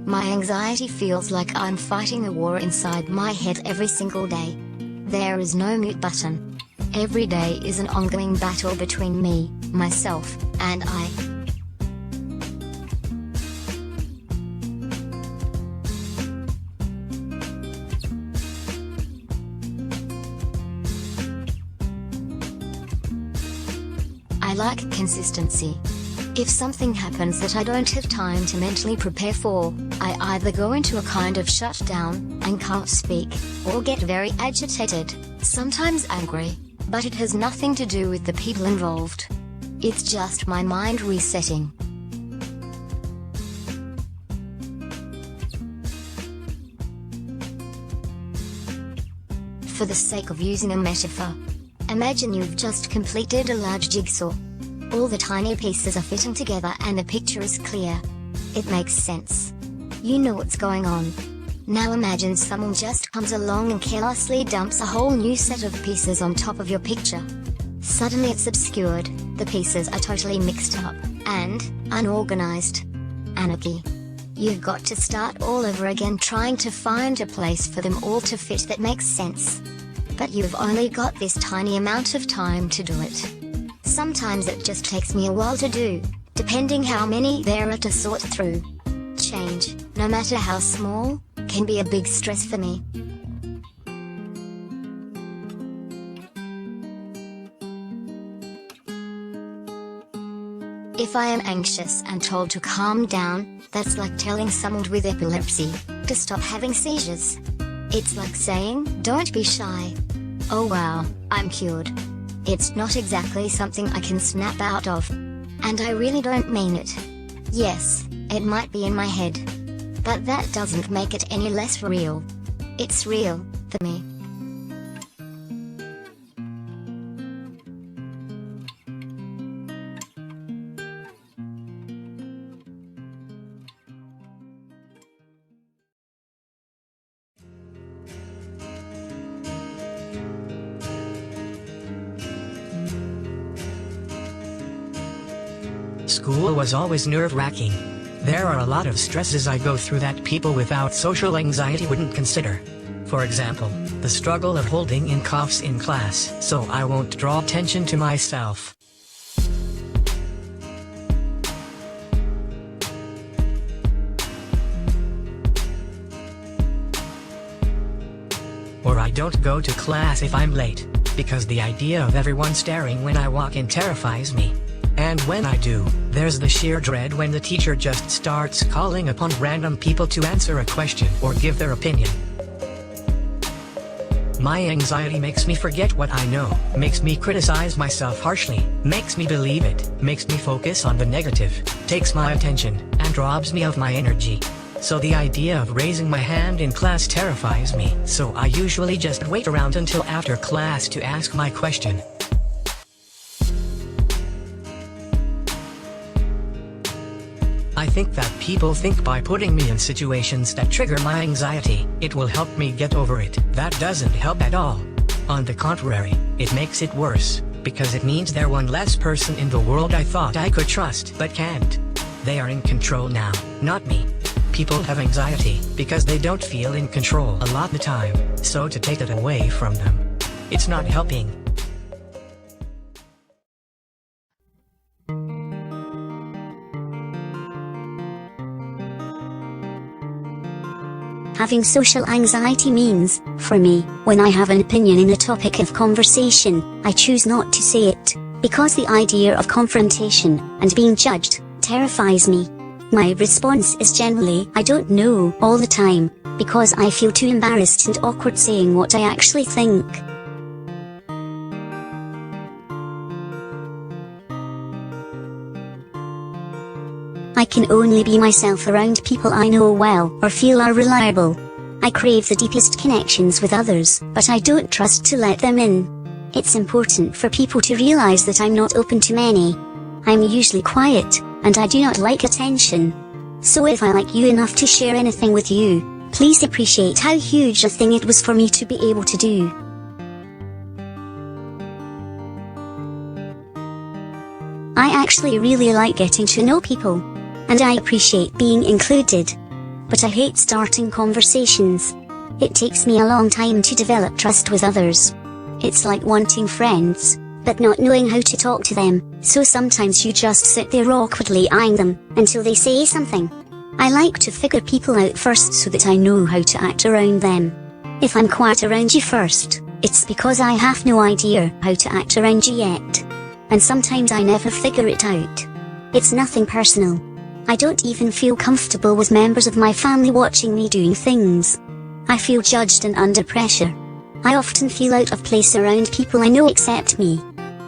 My anxiety feels like I'm fighting a war inside my head every single day. There is no mute button. Every day is an ongoing battle between me, myself, and I. I like consistency. If something happens that I don't have time to mentally prepare for, I either go into a kind of shutdown, and can't speak, or get very agitated, sometimes angry, but it has nothing to do with the people involved. It's just my mind resetting. For the sake of using a metaphor, imagine you've just completed a large jigsaw. All the tiny pieces are fitting together and the picture is clear. It makes sense. You know what's going on. Now imagine someone just comes along and carelessly dumps a whole new set of pieces on top of your picture. Suddenly it's obscured, the pieces are totally mixed up, and unorganized. Anarchy. You've got to start all over again trying to find a place for them all to fit that makes sense. But you've only got this tiny amount of time to do it. Sometimes it just takes me a while to do, depending how many there are to sort through. Change, no matter how small, can be a big stress for me. If I am anxious and told to calm down, that's like telling someone with epilepsy to stop having seizures. It's like saying, don't be shy. Oh wow, I'm cured. It's not exactly something I can snap out of. And I really don't mean it. Yes, it might be in my head. But that doesn't make it any less real. It's real, for me. School was always nerve-wracking. There are a lot of stresses I go through that people without social anxiety wouldn't consider. For example, the struggle of holding in coughs in class so I won't draw attention to myself. Or I don't go to class if I'm late, because the idea of everyone staring when I walk in terrifies me. And when I do, there's the sheer dread when the teacher just starts calling upon random people to answer a question or give their opinion. My anxiety makes me forget what I know, makes me criticize myself harshly, makes me believe it, makes me focus on the negative, takes my attention, and robs me of my energy. So the idea of raising my hand in class terrifies me, so I usually just wait around until after class to ask my question. I think that people think by putting me in situations that trigger my anxiety, it will help me get over it. That doesn't help at all. On the contrary, it makes it worse, because it means they're one less person in the world I thought I could trust but can't. They are in control now, not me. People have anxiety because they don't feel in control a lot of the time, so to take it away from them, it's not helping. Having social anxiety means, for me, when I have an opinion in a topic of conversation, I choose not to say it, because the idea of confrontation and being judged terrifies me. My response is generally, I don't know, all the time, because I feel too embarrassed and awkward saying what I actually think. I can only be myself around people I know well or feel are reliable. I crave the deepest connections with others, but I don't trust to let them in. It's important for people to realize that I'm not open to many. I'm usually quiet, and I do not like attention. So if I like you enough to share anything with you, please appreciate how huge a thing it was for me to be able to do. I actually really like getting to know people. And I appreciate being included. but I hate starting conversations. It takes me a long time to develop trust with others. It's like wanting friends, but not knowing how to talk to them, so sometimes you just sit there awkwardly eyeing them, until they say something. I like to figure people out first so that I know how to act around them. If I'm quiet around you first, it's because I have no idea how to act around you yet. And sometimes I never figure it out. It's nothing personal. I don't even feel comfortable with members of my family watching me doing things. I feel judged and under pressure. I often feel out of place around people I know accept me.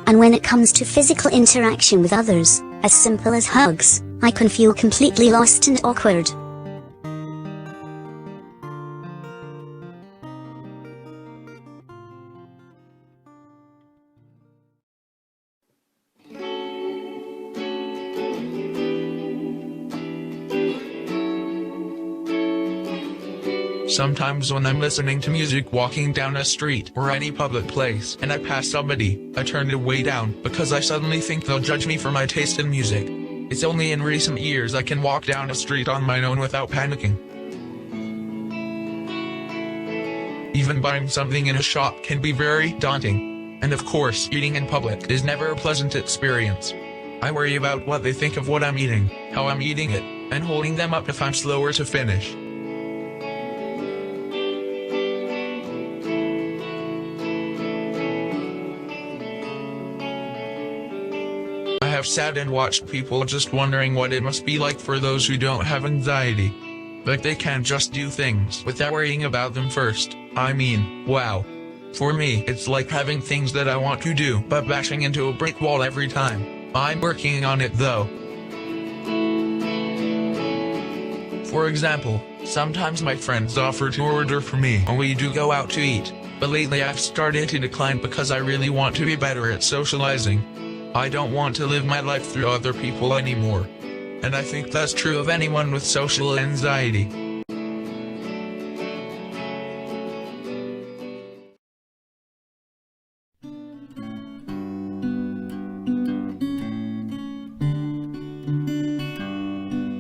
And when it comes to physical interaction with others, as simple as hugs, I can feel completely lost and awkward. Sometimes when I'm listening to music walking down a street or any public place and I pass somebody, I turn it way down because I suddenly think they'll judge me for my taste in music. It's only in recent years I can walk down a street on my own without panicking. Even buying something in a shop can be very daunting. And of course, eating in public is never a pleasant experience. I worry about what they think of what I'm eating, how I'm eating it, and holding them up if I'm slower to finish. I have sat and watched people just wondering what it must be like for those who don't have anxiety. Like they can't just do things without worrying about them first. I mean, wow. For me, it's like having things that I want to do, but bashing into a brick wall every time. I'm working on it though. For example, sometimes my friends offer to order for me when we do go out to eat, but lately I've started to decline because I really want to be better at socializing. I don't want to live my life through other people anymore. And I think that's true of anyone with social anxiety.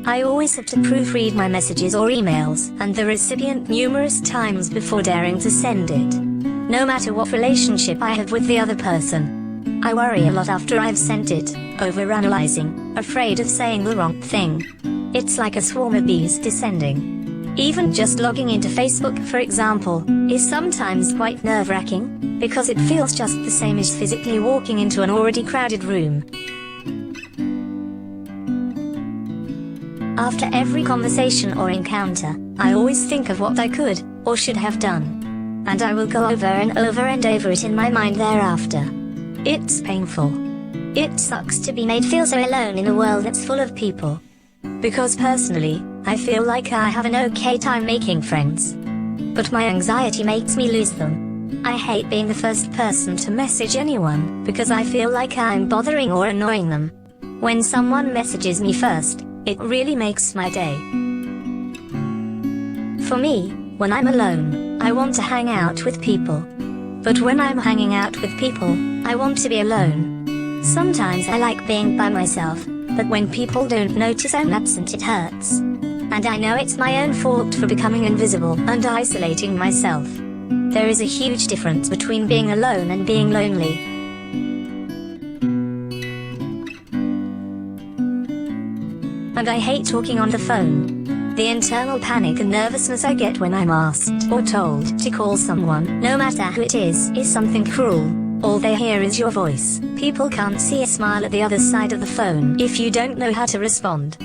I always have to proofread my messages or emails and the recipient numerous times before daring to send it. No matter what relationship I have with the other person. I worry a lot after I've sent it, overanalyzing, afraid of saying the wrong thing. It's like a swarm of bees descending. Even just logging into Facebook, for example, is sometimes quite nerve-wracking, because it feels just the same as physically walking into an already crowded room. After every conversation or encounter, I always think of what I could, or should have done. And I will go over and over and over it in my mind thereafter. It's painful. It sucks to be made feel so alone in a world that's full of people. Because personally, I feel like I have an okay time making friends. But my anxiety makes me lose them. I hate being the first person to message anyone, because I feel like I'm bothering or annoying them. When someone messages me first, it really makes my day. For me, when I'm alone, I want to hang out with people. But when I'm hanging out with people, I want to be alone. Sometimes I like being by myself, but when people don't notice I'm absent it hurts. And I know it's my own fault for becoming invisible and isolating myself. There is a huge difference between being alone and being lonely. And I hate talking on the phone. The internal panic and nervousness I get when I'm asked or told to call someone, no matter who it is something cruel. All they hear is your voice. People can't see a smile at the other side of the phone if you don't know how to respond.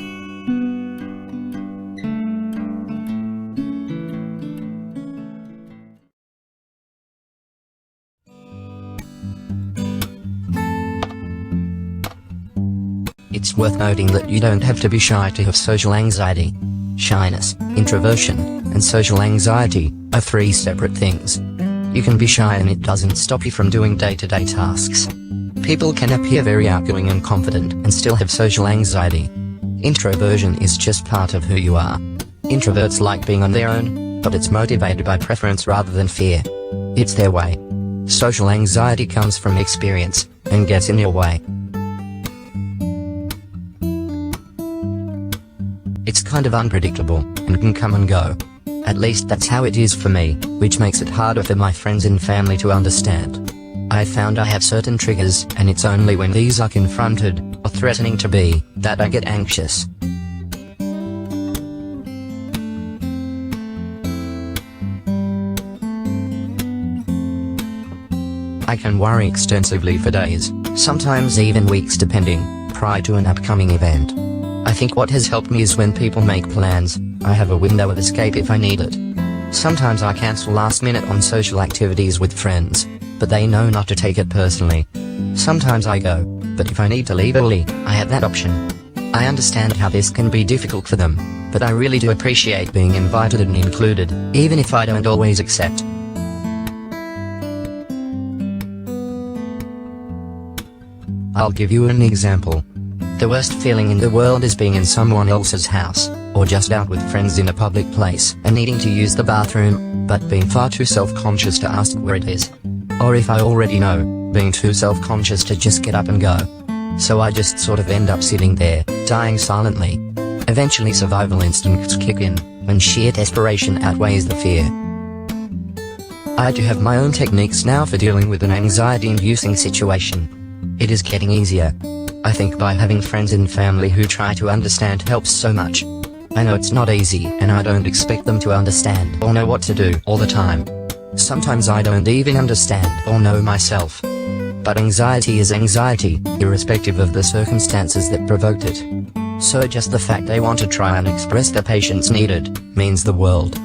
It's worth noting that you don't have to be shy to have social anxiety. Shyness, introversion, and social anxiety are three separate things. You can be shy and it doesn't stop you from doing day-to-day tasks. People can appear very outgoing and confident and still have social anxiety. Introversion is just part of who you are. Introverts like being on their own, but it's motivated by preference rather than fear. It's their way. Social anxiety comes from experience, and gets in your way. It's kind of unpredictable, and can come and go. At least that's how it is for me, which makes it harder for my friends and family to understand. I found I have certain triggers, and it's only when these are confronted, or threatening to be, that I get anxious. I can worry extensively for days, sometimes even weeks depending, prior to an upcoming event. I think what has helped me is when people make plans, I have a window of escape if I need it. Sometimes I cancel last minute on social activities with friends, but they know not to take it personally. Sometimes I go, but if I need to leave early, I have that option. I understand how this can be difficult for them, but I really do appreciate being invited and included, even if I don't always accept. I'll give you an example. The worst feeling in the world is being in someone else's house, or just out with friends in a public place and needing to use the bathroom, but being far too self-conscious to ask where it is. Or if I already know, being too self-conscious to just get up and go. So I just sort of end up sitting there, dying silently. Eventually survival instincts kick in, when sheer desperation outweighs the fear. I do have my own techniques now for dealing with an anxiety-inducing situation. It is getting easier. I think by having friends and family who try to understand helps so much. I know it's not easy, and I don't expect them to understand or know what to do all the time. Sometimes I don't even understand or know myself. But anxiety is anxiety, irrespective of the circumstances that provoked it. So just the fact they want to try and express the patience needed, means the world.